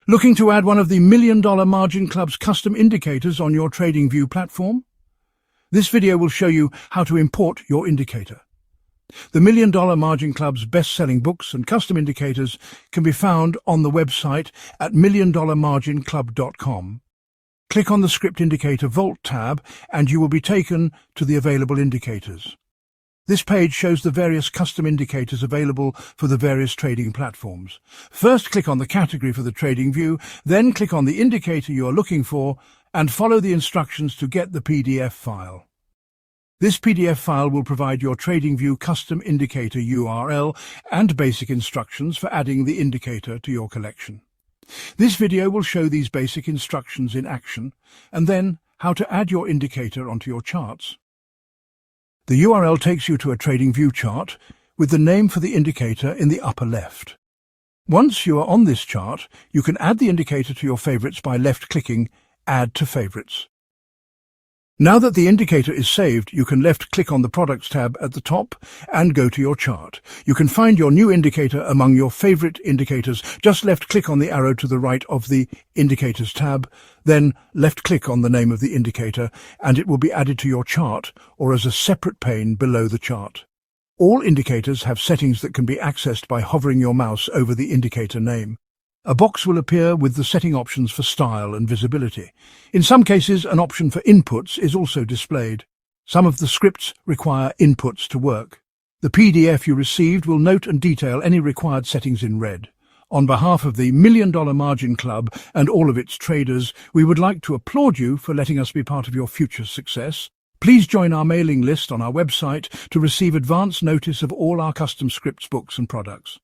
Looking to add one of the $1 Million Margin Club's custom indicators on your TradingView platform? This video will show you how to import your indicator. The $1 Million Margin Club's best-selling books and custom indicators can be found on the website at milliondollarmarginclub.com. Click on the Script Indicator Vault tab and you will be taken to the available indicators. This page shows the various custom indicators available for the various trading platforms. First, click on the category for the TradingView, then click on the indicator you are looking for and follow the instructions to get the PDF file. This PDF file will provide your TradingView Custom Indicator URL and basic instructions for adding the indicator to your collection. This video will show these basic instructions in action and then how to add your indicator onto your charts. The URL takes you to a TradingView chart with the name for the indicator in the upper left. Once you are on this chart, you can add the indicator to your favorites by left-clicking Add to Favorites. Now that the indicator is saved, you can left-click on the Products tab at the top and go to your chart. You can find your new indicator among your favorite indicators. Just left-click on the arrow to the right of the Indicators tab, then left-click on the name of the indicator, and it will be added to your chart or as a separate pane below the chart. All indicators have settings that can be accessed by hovering your mouse over the indicator name. A box will appear with the setting options for style and visibility. In some cases, an option for inputs is also displayed. Some of the scripts require inputs to work. The PDF you received will note and detail any required settings in red. On behalf of the $1 Million Margin Club and all of its traders, we would like to applaud you for letting us be part of your future success. Please join our mailing list on our website to receive advance notice of all our custom scripts, books and products.